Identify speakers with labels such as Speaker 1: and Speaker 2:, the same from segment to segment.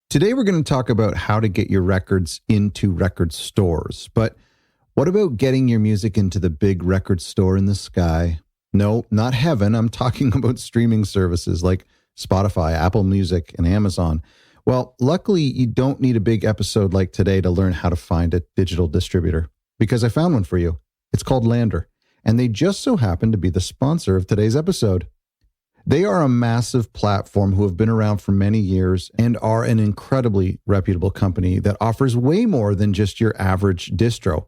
Speaker 1: Today, we're going to talk about how to get your records into record stores. But what about getting your music into the big record store in the sky? No, not heaven. I'm talking about streaming services like Spotify, Apple Music, and Amazon. Well, luckily, you don't need a big episode like today to learn how to find a digital distributor, because I found one for you. It's called Lander, and they just so happen to be the sponsor of today's episode. They are a massive platform who have been around for many years and are an incredibly reputable company that offers way more than just your average distro.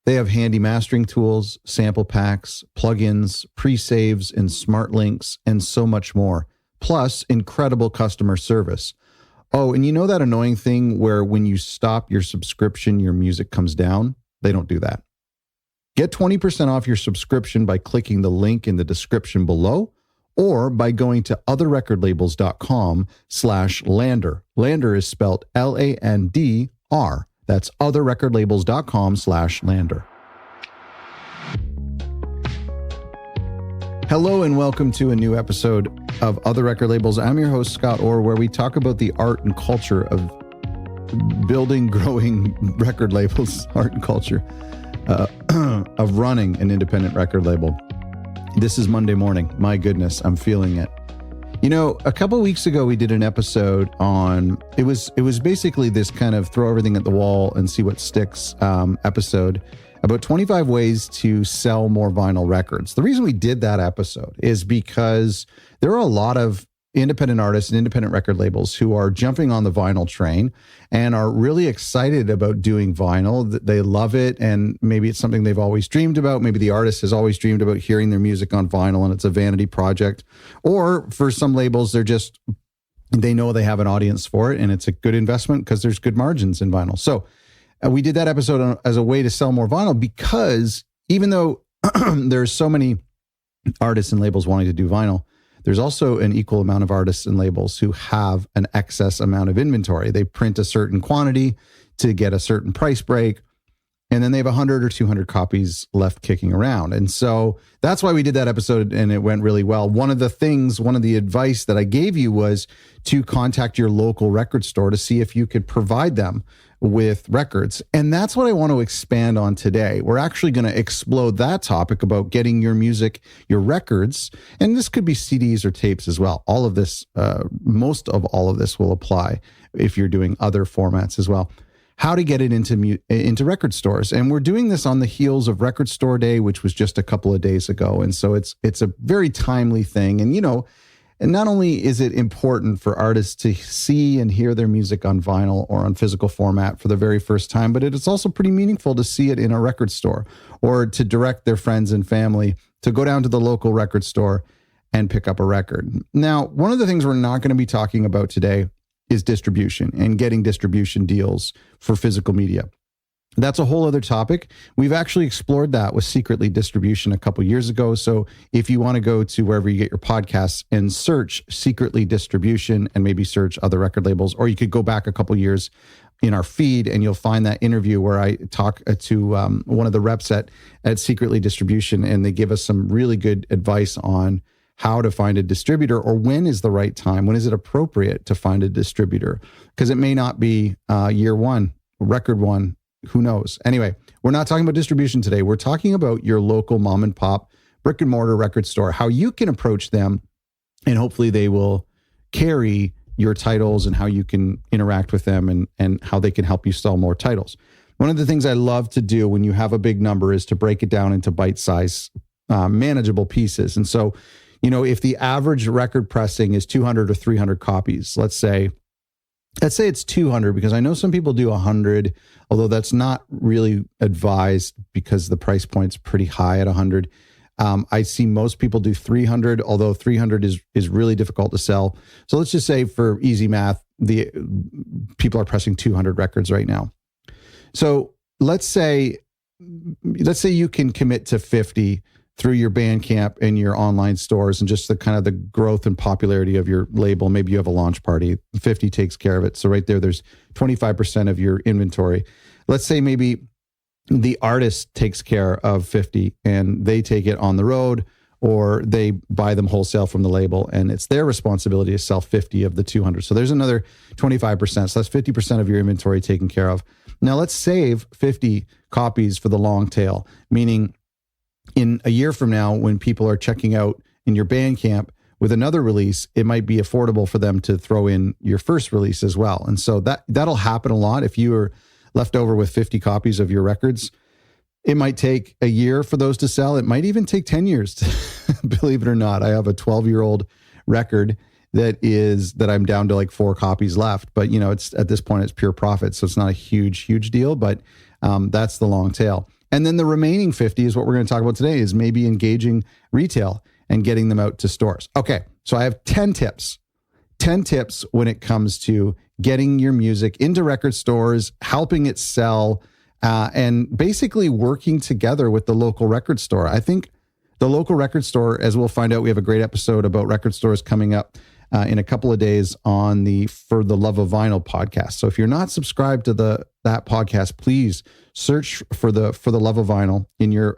Speaker 1: They have handy mastering tools, sample packs, plugins, pre-saves, and smart links, and so much more. Plus, incredible customer service. Oh, and you know that annoying thing where when you stop your subscription, your music comes down? They don't do that. Get 20% off your subscription by clicking the link in the description below, or by going to otherrecordlabels.com/Lander. Lander is spelled Landr. That's otherrecordlabels.com/Lander. Hello and welcome to a new episode of Other Record Labels. I'm your host, Scott Orr, where we talk about the art and culture of building, growing record labels, art and culture of running an independent record label. This is Monday morning. My goodness, I'm feeling it. You know, a couple of weeks ago, we did an episode on, it was basically this kind of throw everything at the wall and see what sticks episode about 25 ways to sell more vinyl records. The reason we did that episode is because there are a lot of independent artists and independent record labels who are jumping on the vinyl train and are really excited about doing vinyl. They love it, and maybe it's something they've always dreamed about. Maybe the artist has always dreamed about hearing their music on vinyl and it's a vanity project. Or for some labels, they know they have an audience for it and it's a good investment because there's good margins in vinyl. So we did that episode as a way to sell more vinyl, because even though there's so many artists and labels wanting to do vinyl, there's also an equal amount of artists and labels who have an excess amount of inventory. They print a certain quantity to get a certain price break, and then they have 100 or 200 copies left kicking around. And so that's why we did that episode, and it went really well. One of the advice that I gave you was to contact your local record store to see if you could provide them with records. And that's what I want to expand on today. We're actually going to explode that topic about getting your music, your records, and this could be CDs or tapes as well. All of this, most of all of this will apply if you're doing other formats as well. How to get it into record stores. And we're doing this on the heels of Record Store Day, which was just a couple of days ago. And so it's a very timely thing. And, you know, and not only is it important for artists to see and hear their music on vinyl or on physical format for the very first time, but it's also pretty meaningful to see it in a record store or to direct their friends and family to go down to the local record store and pick up a record. Now, one of the things we're not going to be talking about today is distribution and getting distribution deals for physical media. That's a whole other topic. We've actually explored that with Secretly Distribution a couple years ago. So if you want to go to wherever you get your podcasts and search Secretly Distribution and maybe search Other Record Labels, or you could go back a couple years in our feed and you'll find that interview where I talk to one of the reps at Secretly Distribution, and they give us some really good advice on how to find a distributor, or when is the right time, when is it appropriate to find a distributor, because it may not be year one, record one. Who knows? Anyway, we're not talking about distribution today. We're talking about your local mom and pop brick and mortar record store, how you can approach them, and hopefully they will carry your titles and how you can interact with them and how they can help you sell more titles. One of the things I love to do when you have a big number is to break it down into bite-sized, manageable pieces. And so, you know, if the average record pressing is 200 or 300 copies, let's say it's 200, because I know some people do 100, although that's not really advised because the price point's pretty high at 100. I see most people do 300, although 300 is really difficult to sell. So let's just say, for easy math, the people are pressing 200 records right now. So let's say you can commit to 50 through your Bandcamp and your online stores and just the kind of the growth and popularity of your label. Maybe you have a launch party, 50 takes care of it. So right there's 25% of your inventory. Let's say maybe the artist takes care of 50 and they take it on the road, or they buy them wholesale from the label, and it's their responsibility to sell 50 of the 200. So there's another 25%. So that's 50% of your inventory taken care of. Now let's save 50 copies for the long tail, meaning in a year from now, when people are checking out in your Bandcamp with another release, it might be affordable for them to throw in your first release as well. And so that'll happen a lot. If you are left over with 50 copies of your records, it might take a year for those to sell. It might even take 10 years, believe it or not. I have a 12-year-old record that I'm down to like 4 copies left. But, it's at this point, it's pure profit. So it's not a huge deal, but that's the long tail. And then the remaining 50 is what we're going to talk about today, is maybe engaging retail and getting them out to stores. Okay, so I have 10 tips. 10 tips when it comes to getting your music into record stores, helping it sell, and basically working together with the local record store. I think the local record store, as we'll find out, we have a great episode about record stores coming up in a couple of days on the For the Love of Vinyl podcast. So if you're not subscribed to that podcast, please search for the Love of Vinyl in your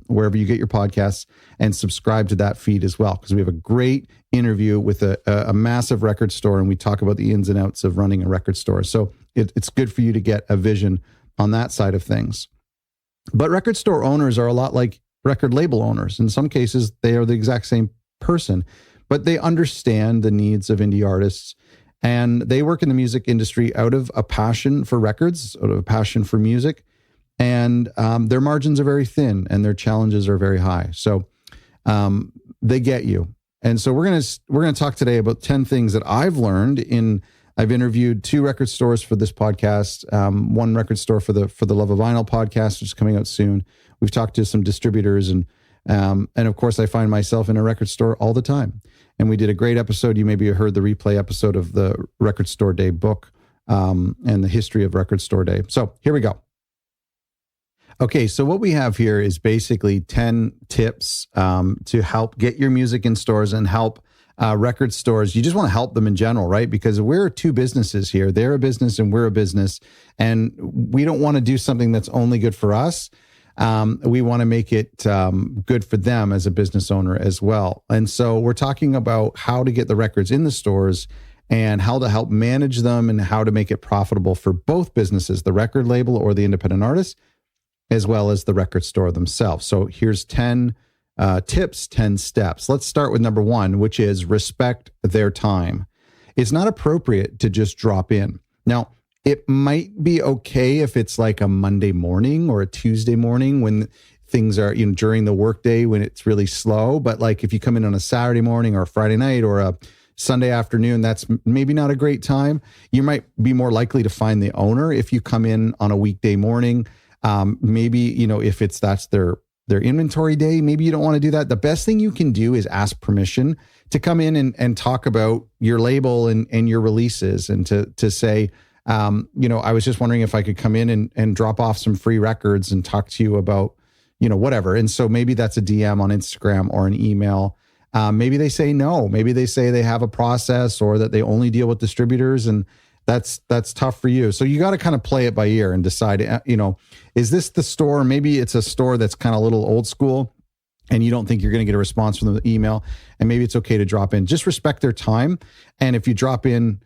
Speaker 1: wherever you get your podcasts, and subscribe to that feed as well, because we have a great interview with a massive record store, and we talk about the ins and outs of running a record store. So it's good for you to get a vision on that side of things. But record store owners are a lot like record label owners. In some cases, they are the exact same person, but they understand the needs of indie artists, and they work in the music industry out of a passion for records, out of a passion for music, and their margins are very thin and their challenges are very high. So they get you. And so we're gonna talk today about 10 things that I've learned I've interviewed 2 record stores for this podcast, 1 record store for the Love of Vinyl podcast, which is coming out soon. We've talked to some distributors, and of course I find myself in a record store all the time. And we did a great episode. You maybe heard the replay episode of the Record Store Day book and the history of Record Store Day. So here we go. Okay, so what we have here is basically 10 tips to help get your music in stores and help record stores. You just want to help them in general, right? Because we're 2 businesses here. They're a business and we're a business. And we don't want to do something that's only good for us. We want to make it good for them as a business owner as well. And so we're talking about how to get the records in the stores and how to help manage them and how to make it profitable for both businesses, the record label or the independent artist, as well as the record store themselves. So here's 10 tips, 10 steps. Let's start with number 1, which is respect their time. It's not appropriate to just drop in. Now, it might be okay if it's like a Monday morning or a Tuesday morning when things are, during the workday when it's really slow. But like if you come in on a Saturday morning or a Friday night or a Sunday afternoon, that's maybe not a great time. You might be more likely to find the owner if you come in on a weekday morning. Maybe, if that's their inventory day, maybe you don't want to do that. The best thing you can do is ask permission to come in and talk about your label and your releases, and to say, I was just wondering if I could come in and drop off some free records and talk to you about, whatever. And so maybe that's a DM on Instagram or an email. Maybe they say no. Maybe they say they have a process or that they only deal with distributors, and that's tough for you. So you got to kind of play it by ear and decide, is this the store? Maybe it's a store that's kind of a little old school and you don't think you're going to get a response from the email, and maybe it's okay to drop in. Just respect their time. And if you drop in,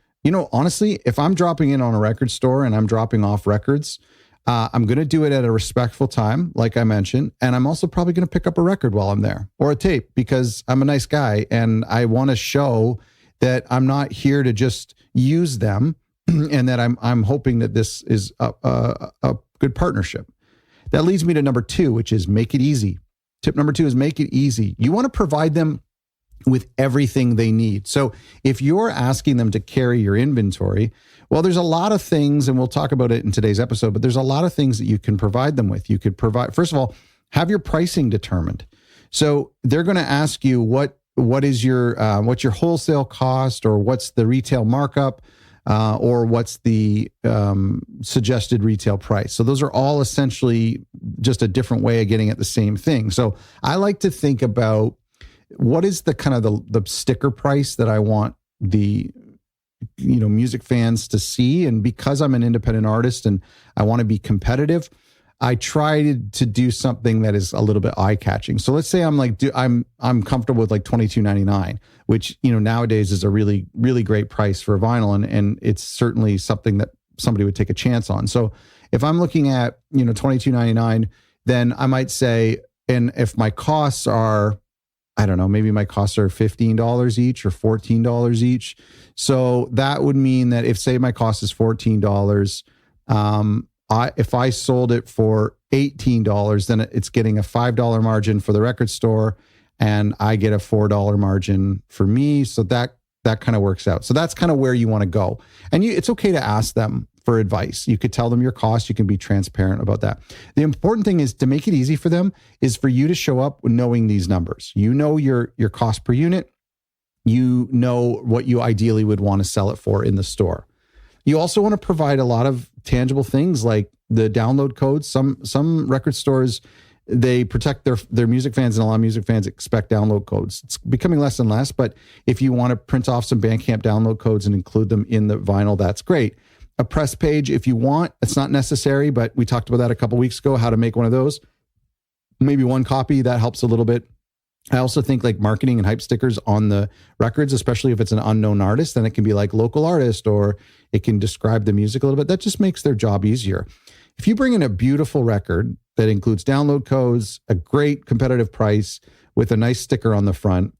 Speaker 1: honestly, if I'm dropping in on a record store and I'm dropping off records, I'm going to do it at a respectful time, like I mentioned. And I'm also probably going to pick up a record while I'm there, or a tape, because I'm a nice guy and I want to show that I'm not here to just use them, and that I'm hoping that this is a good partnership. That leads me to number 2, which is make it easy. Tip number 2 is make it easy. You want to provide them with everything they need. So if you're asking them to carry your inventory, well, there's a lot of things, and we'll talk about it in today's episode, but there's a lot of things that you can provide them with. You could provide, first of all, have your pricing determined. So they're going to ask you what's your wholesale cost, or what's the retail markup, or what's the suggested retail price. So those are all essentially just a different way of getting at the same thing. So I like to think about what is the kind of the sticker price that I want the music fans to see. And because I'm an independent artist and I want to be competitive, I try to do something that is a little bit eye catching. So let's say I'm comfortable with like $22.99, which, nowadays is a really, really great price for a vinyl. And it's certainly something that somebody would take a chance on. So if I'm looking at, $22.99, then I might say, and if my costs are, I don't know, maybe my costs are $15 each or $14 each. So that would mean that if, say, my cost is $14, if I sold it for $18, then it's getting a $5 margin for the record store, and I get a $4 margin for me. So that kind of works out. So that's kind of where you want to go. And it's okay to ask them for advice. You could tell them your cost. You can be transparent about that. The important thing is to make it easy for them is for you to show up knowing these numbers. You know your cost per unit. You know what you ideally would want to sell it for in the store. You also want to provide a lot of tangible things like the download codes. Some record stores, they protect their music fans, and a lot of music fans expect download codes. It's becoming less and less, but if you want to print off some Bandcamp download codes and include them in the vinyl, that's great. A press page, if you want, it's not necessary, but we talked about that a couple weeks ago, how to make one of those. Maybe one copy, that helps a little bit. I also think like marketing and hype stickers on the records, especially if it's an unknown artist, then it can be like local artist, or it can describe the music a little bit. That just makes their job easier. If you bring in a beautiful record that includes download codes, a great competitive price with a nice sticker on the front,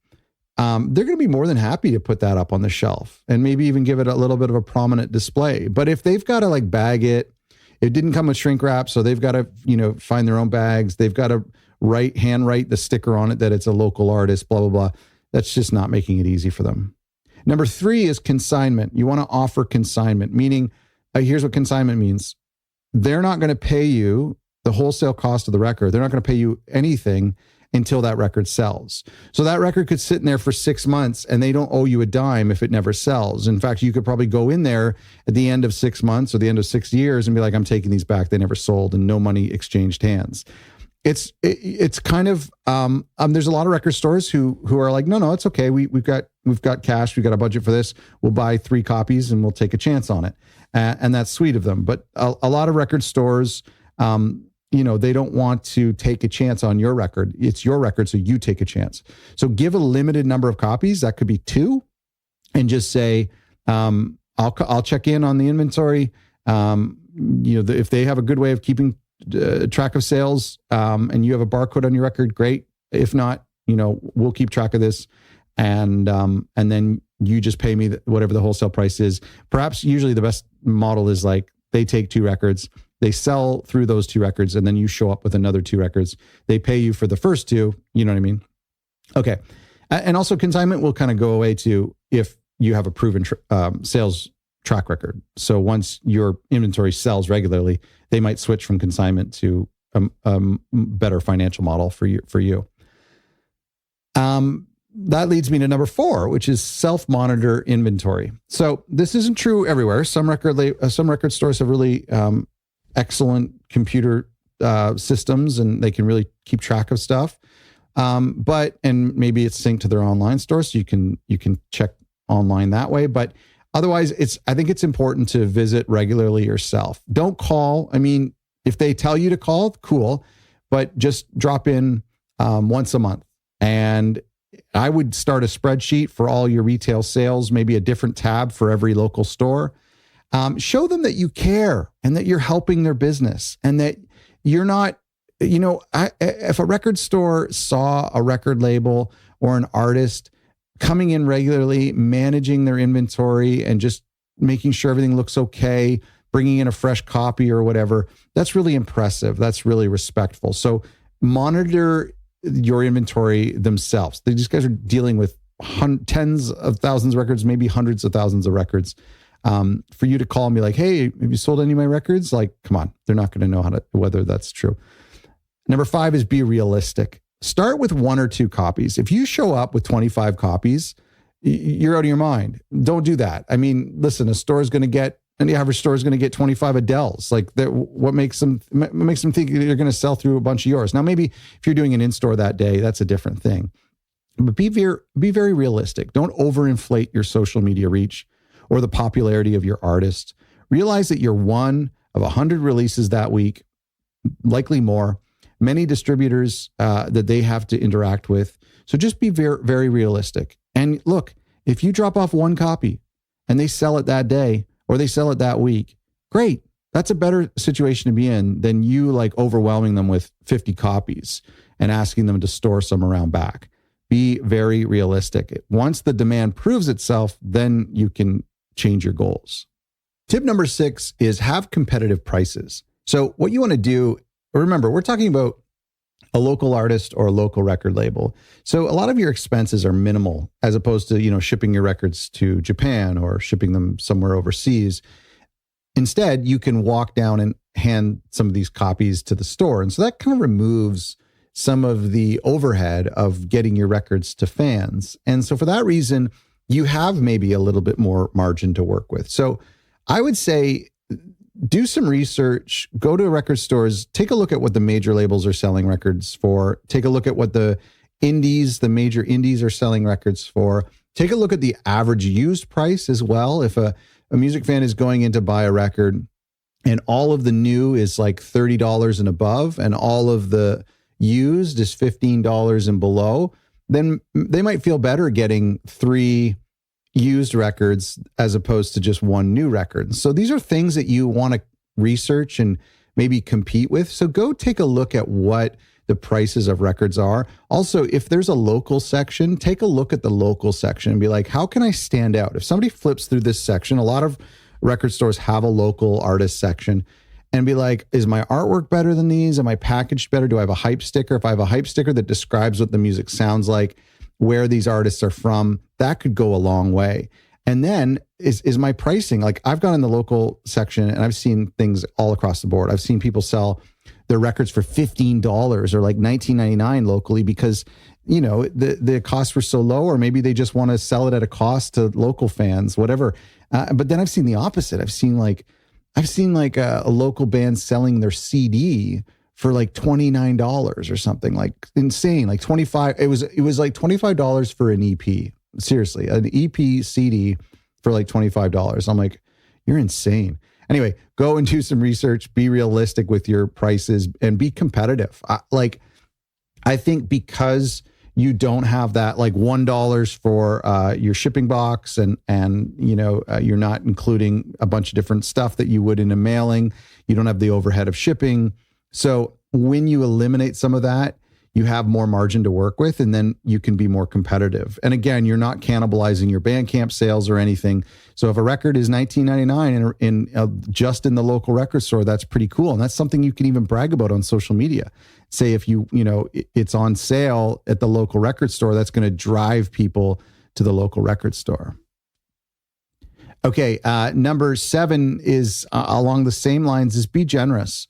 Speaker 1: they're going to be more than happy to put that up on the shelf and maybe even give it a little bit of a prominent display. But if they've got to like bag it didn't come with shrink wrap, so they've got to, find their own bags. They've got to handwrite the sticker on it that it's a local artist, blah, blah, blah. That's just not making it easy for them. Number 3 is consignment. You want to offer consignment, meaning here's what consignment means. They're not going to pay you the wholesale cost of the record. They're not going to pay you anything until that record sells. So that record could sit in there for 6 months and they don't owe you a dime if it never sells. In fact, you could probably go in there at the end of 6 months or the end of 6 years and be like, I'm taking these back. They never sold, and no money exchanged hands. It's kind of, there's a lot of record stores who are like, no, it's okay. We've got cash. We've got a budget for this. We'll buy 3 copies and we'll take a chance on it. And that's sweet of them. But a lot of record stores, they don't want to take a chance on your record. It's your record, so you take a chance. So give a limited number of copies. That could be 2, and just say, I'll check in on the inventory. If they have a good way of keeping track of sales, and you have a barcode on your record, great. If not, we'll keep track of this, and then you just pay me whatever the wholesale price is. Perhaps usually the best model is like they take 2 records. They sell through those 2 records, and then you show up with another 2 records. They pay you for the first 2. You know what I mean? Okay. And also consignment will kind of go away too if you have a proven sales track record. So once your inventory sells regularly, they might switch from consignment to a better financial model for you. That leads me to number 4, which is self-monitor inventory. So this isn't true everywhere. Some record stores have really excellent computer systems, and they can really keep track of stuff. And maybe it's synced to their online store, so you can check online that way. But otherwise, I think it's important to visit regularly yourself. Don't call. I mean, if they tell you to call, cool, but just drop in once a month. And I would start a spreadsheet for all your retail sales, maybe a different tab for every local store. Show them that you care and that you're helping their business, and that you're not, if a record store saw a record label or an artist coming in regularly, managing their inventory and just making sure everything looks okay, bringing in a fresh copy or whatever, that's really impressive. That's really respectful. So monitor your inventory themselves. These guys are dealing with tens of thousands of records, maybe hundreds of thousands of records. For you to call and be like, hey, have you sold any of my records? Like, come on, they're not going to know whether that's true. Number 5 is be realistic. Start with 1 or 2 copies. If you show up with 25 copies, you're out of your mind. Don't do that. I mean, listen, the average store is going to get 25 Adeles. Like, what makes them think you're going to sell through a bunch of yours? Now, maybe if you're doing an in-store that day, that's a different thing. But be very realistic. Don't overinflate your social media reach or the popularity of your artist. Realize that you're one of 100 releases that week. likely more, many distributors that they have to interact with. So just be very, very realistic. And look, if you drop off one copy and they sell it that day or they sell it that week, great. That's a better situation to be in than you like overwhelming them with 50 copies and asking them to store some around back. Be very realistic. Once the demand proves itself, then you can change your goals. Tip number 6 is have competitive prices. So what you want to do, remember, we're talking about a local artist or a local record label. So a lot of your expenses are minimal as opposed to, shipping your records to Japan or shipping them somewhere overseas. Instead, you can walk down and hand some of these copies to the store. And so that kind of removes some of the overhead of getting your records to fans. And so for that reason, you have maybe a little bit more margin to work with. So I would say do some research, go to record stores, take a look at what the major labels are selling records for, take a look at what the major indies are selling records for, take a look at the average used price as well. If a music fan is going in to buy a record and all of the new is like $30 and above and all of the used is $15 and below, then they might feel better getting 3 used records as opposed to just 1 new record. So these are things that you want to research and maybe compete with. So go take a look at what the prices of records are. Also, if there's a local section, take a look at the local section and be like, how can I stand out? If somebody flips through this section, a lot of record stores have a local artist section, and be like, is my artwork better than these? Am I packaged better? Do I have a hype sticker? If I have a hype sticker that describes what the music sounds like, where these artists are from, that could go a long way. And then is my pricing, like I've gone in the local section and I've seen things all across the board. I've seen people sell their records for $15 or like $19.99 locally because, the costs were so low, or maybe they just want to sell it at a cost to local fans, whatever. But then I've seen the opposite. I've seen like a local band selling their CD for like $29 or something, like insane, like 25. It was like $25 for an EP. Seriously, an EP CD for like $25. I'm like, you're insane. Anyway, go and do some research, be realistic with your prices and be competitive. I think because you don't have that like $1 for your shipping box and you're not including a bunch of different stuff that you would in a mailing. You don't have the overhead of shipping. So when you eliminate some of that, you have more margin to work with, and then you can be more competitive. And again, you're not cannibalizing your Bandcamp sales or anything. So if a record is $19.99 in just in the local record store, that's pretty cool. And that's something you can even brag about on social media. Say if it's on sale at the local record store, that's going to drive people to the local record store. Okay, number 7 is along the same lines, is be generous.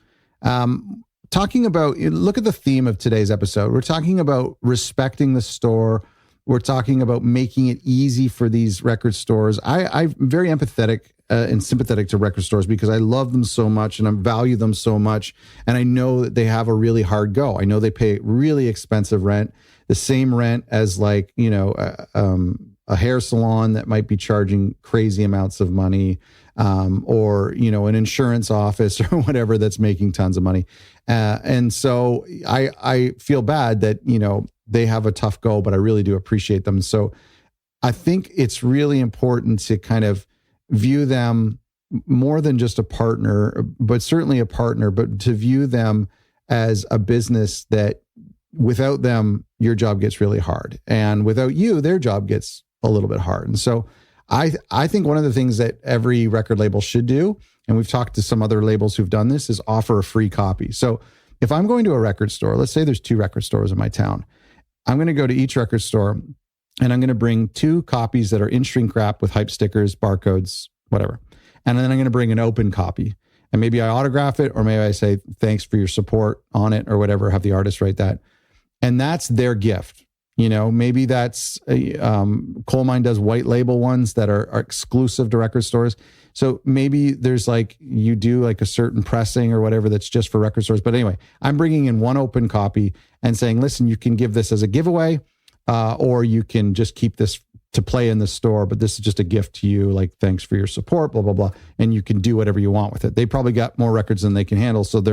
Speaker 1: Talking about, look at the theme of today's episode. We're talking about respecting the store. We're talking about making it easy for these record stores. I'm very empathetic and sympathetic to record stores because I love them so much and I value them so much. And I know that they have a really hard go. I know they pay really expensive rent, the same rent as like, a hair salon that might be charging crazy amounts of money, or, an insurance office or whatever that's making tons of money. And so I feel bad that, they have a tough go, but I really do appreciate them. So I think it's really important to kind of view them more than just a partner, but certainly a partner, but to view them as a business that without them, your job gets really hard. And without you, their job gets a little bit hard. And so I think one of the things that every record label should do, and we've talked to some other labels who've done this, is offer a free copy. So if I'm going to a record store, let's say there's 2 record stores in my town, I'm going to go to each record store and I'm going to bring 2 copies that are in shrink wrap with hype stickers, barcodes, whatever. And then I'm going to bring an open copy. And maybe I autograph it, or maybe I say, thanks for your support on it or whatever, have the artist write that. And that's their gift. Maybe that's Coal Mine does white label ones that are exclusive to record stores. So maybe there's like, you do like a certain pressing or whatever that's just for record stores. But anyway, I'm bringing in 1 open copy and saying, listen, you can give this as a giveaway, or you can just keep this to play in the store, but this is just a gift to you, like, thanks for your support, blah, blah, blah. And you can do whatever you want with it. They probably got more records than they can handle. So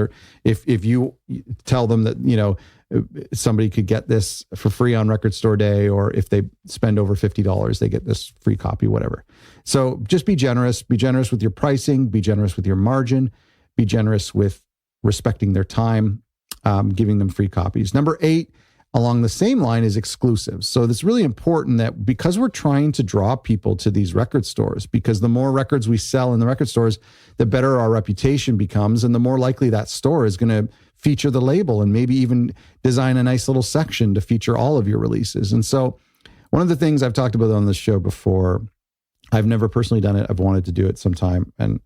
Speaker 1: if you tell them that, somebody could get this for free on record store day, or if they spend over $50, they get this free copy, whatever. So just be generous with your pricing, be generous with your margin, be generous with respecting their time, giving them free copies. Number 8, along the same line, is exclusives. So it's really important that, because we're trying to draw people to these record stores, because the more records we sell in the record stores, the better our reputation becomes, and the more likely that store is going to feature the label and maybe even design a nice little section to feature all of your releases. And so one of the things I've talked about on this show before, I've never personally done it, I've wanted to do it sometime, and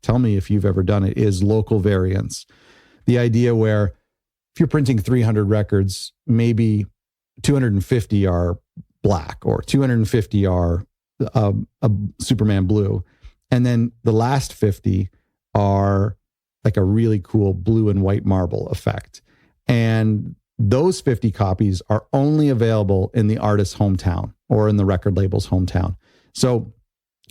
Speaker 1: tell me if you've ever done it, is local variants. The idea where if you're printing 300 records, maybe 250 are black, or 250 are a Superman blue, and then the last 50 are like a really cool blue and white marble effect. And those 50 copies are only available in the artist's hometown or in the record label's hometown. So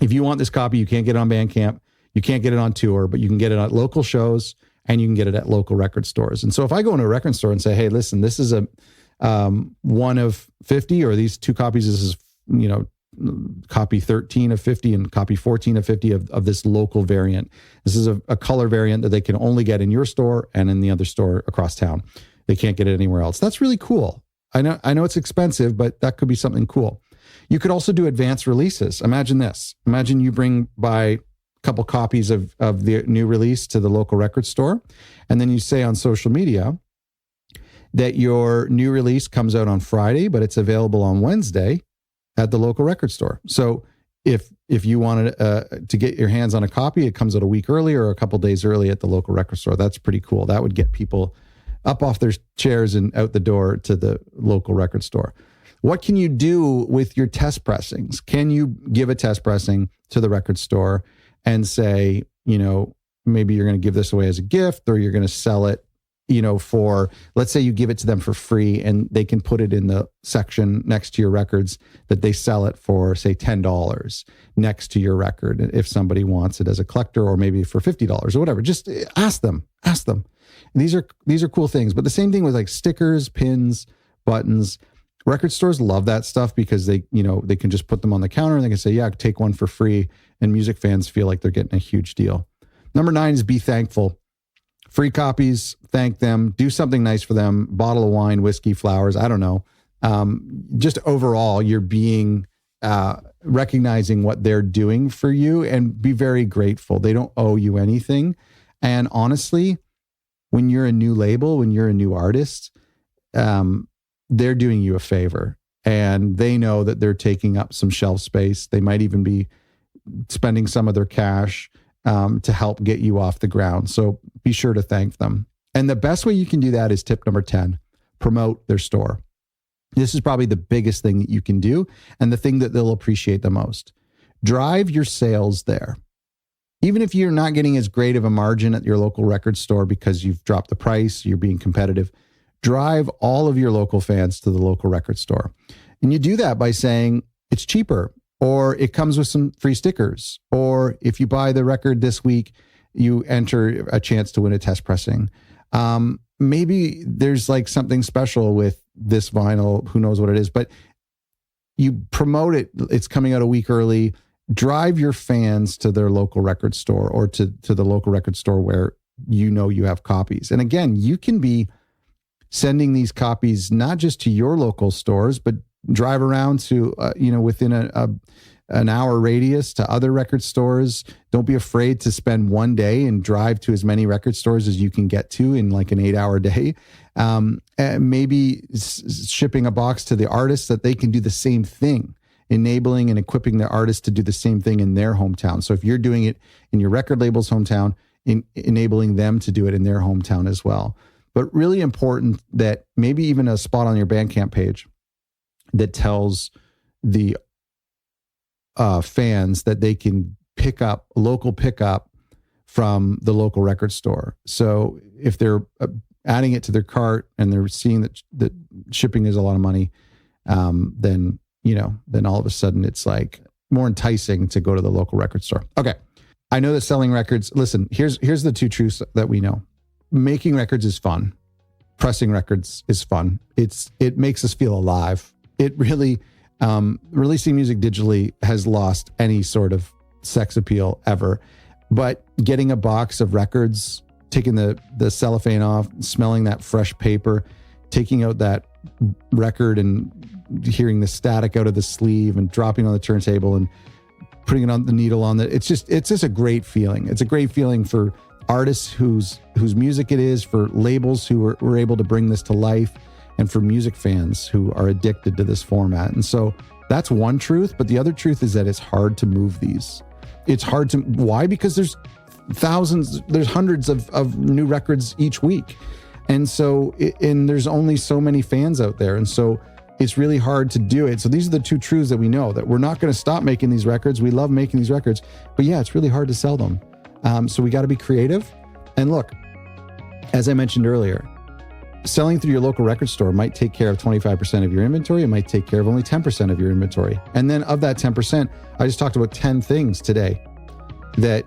Speaker 1: if you want this copy, you can't get it on Bandcamp, you can't get it on tour, but you can get it at local shows, and you can get it at local record stores. And so if I go into a record store and say, hey, listen, this is a one of 50, or these 2 copies, this is, copy 13 of 50 and copy 14 of 50 of this local variant. This is a color variant that they can only get in your store and in the other store across town. They can't get it anywhere else. That's really cool. I know it's expensive, but that could be something cool. You could also do advanced releases. Imagine this. Imagine you bring by a couple copies of the new release to the local record store, and then you say on social media that your new release comes out on Friday, but it's available on Wednesday at the local record store. So if you wanted to get your hands on a copy, it comes out a week early or a couple days early at the local record store. That's pretty cool. That would get people up off their chairs and out the door to the local record store. What can you do with your test pressings? Can you give a test pressing to the record store and say, maybe you're going to give this away as a gift, or you're going to sell it, for, let's say you give it to them for free, and they can put it in the section next to your records that they sell it for, say, $10 next to your record, if somebody wants it as a collector, or maybe for $50 or whatever. Just ask them. And these are cool things. But the same thing with like stickers, pins, buttons. Record stores love that stuff because they can just put them on the counter and they can say, yeah, take one for free. And music fans feel like they're getting a huge deal. Number 9 is be thankful. Free copies, thank them, do something nice for them, bottle of wine, whiskey, flowers, I don't know. Just overall, you're being, recognizing what they're doing for you, and be very grateful. They don't owe you anything. And honestly, when you're a new label, when you're a new artist, they're doing you a favor, and they know that they're taking up some shelf space. They might even be spending some of their cash to help get you off the ground. So be sure to thank them. And the best way you can do that is tip number 10, promote their store. This is probably the biggest thing that you can do, and the thing that they'll appreciate the most. Drive your sales there. Even if you're not getting as great of a margin at your local record store because you've dropped the price, you're being competitive, drive all of your local fans to the local record store. And you do that by saying it's cheaper, or it comes with some free stickers, or if you buy the record this week, you enter a chance to win a test pressing. Maybe there's like something special with this vinyl, who knows what it is, but you promote it. It's coming out a week early. Drive your fans to their local record store, or to the local record store where you have copies. And again, you can be sending these copies not just to your local stores, but drive around to, within an hour radius to other record stores. Don't be afraid to spend one day and drive to as many record stores as you can get to in like an 8-hour day. Maybe shipping a box to the artists that they can do the same thing, enabling and equipping the artists to do the same thing in their hometown. So if you're doing it in your record label's hometown, enabling them to do it in their hometown as well. But really important that maybe even a spot on your Bandcamp page that tells the fans that they can pick up from the local record store. So if they're adding it to their cart and they're seeing that shipping is a lot of money, then then all of a sudden it's like more enticing to go to the local record store. Okay. I know that selling records, listen, here's the two truths that we know. Making records is fun. Pressing records is fun. It makes us feel alive. It really, releasing music digitally has lost any sort of sex appeal ever. But getting a box of records, taking the cellophane off, smelling that fresh paper, taking out that record and hearing the static out of the sleeve and dropping on the turntable and putting it on the needle on it's just a great feeling. It's a great feeling for artists whose music it is, for labels who were able to bring this to life, and for music fans who are addicted to this format. And so that's one truth. But the other truth is that it's hard to move these. It's hard to, why? Because there's hundreds of new records each week. And so, and there's only so many fans out there. And so it's really hard to do it. So these are the two truths that we know, that we're not going to stop making these records. We love making these records, but yeah, it's really hard to sell them. So we got to be creative. And look, as I mentioned earlier, selling through your local record store might take care of 25% of your inventory. It might take care of only 10% of your inventory. And then of that 10%, I just talked about 10 things today that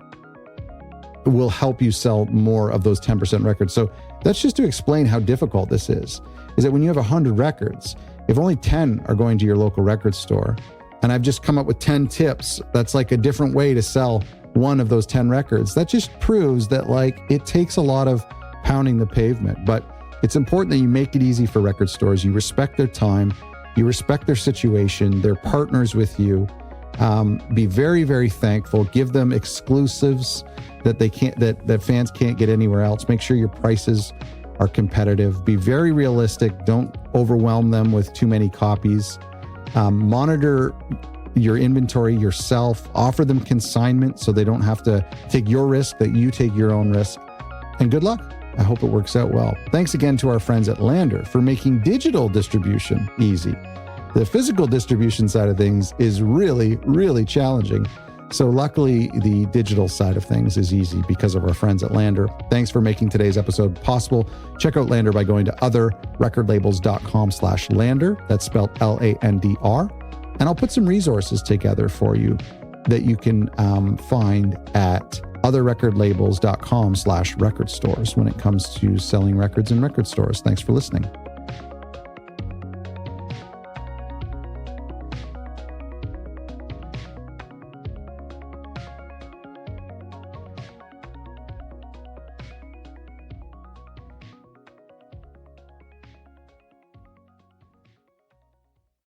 Speaker 1: will help you sell more of those 10% records. So that's just to explain how difficult this is that when you have 100 records, if only 10 are going to your local record store, and I've just come up with 10 tips, that's like a different way to sell one of those 10 records. That just proves that it takes a lot of pounding the pavement, but it's important that you make it easy for record stores. You respect their time, you respect their situation, they're partners with you. Be very, very thankful. Give them exclusives that that fans can't get anywhere else. Make sure your prices are competitive. Be very realistic. Don't overwhelm them with too many copies. Monitor your inventory yourself. Offer them consignment so they don't have to take your risk, that you take your own risk. And good luck. I hope it works out well. Thanks again to our friends at Lander for making digital distribution easy. The physical distribution side of things is really, really challenging. So luckily, the digital side of things is easy because of our friends at Lander. Thanks for making today's episode possible. Check out Lander by going to otherrecordlabels.com/Lander. That's spelled LANDR. And I'll put some resources together for you that you can find at otherrecordlabels.com/record stores when it comes to selling records in record stores. Thanks for listening.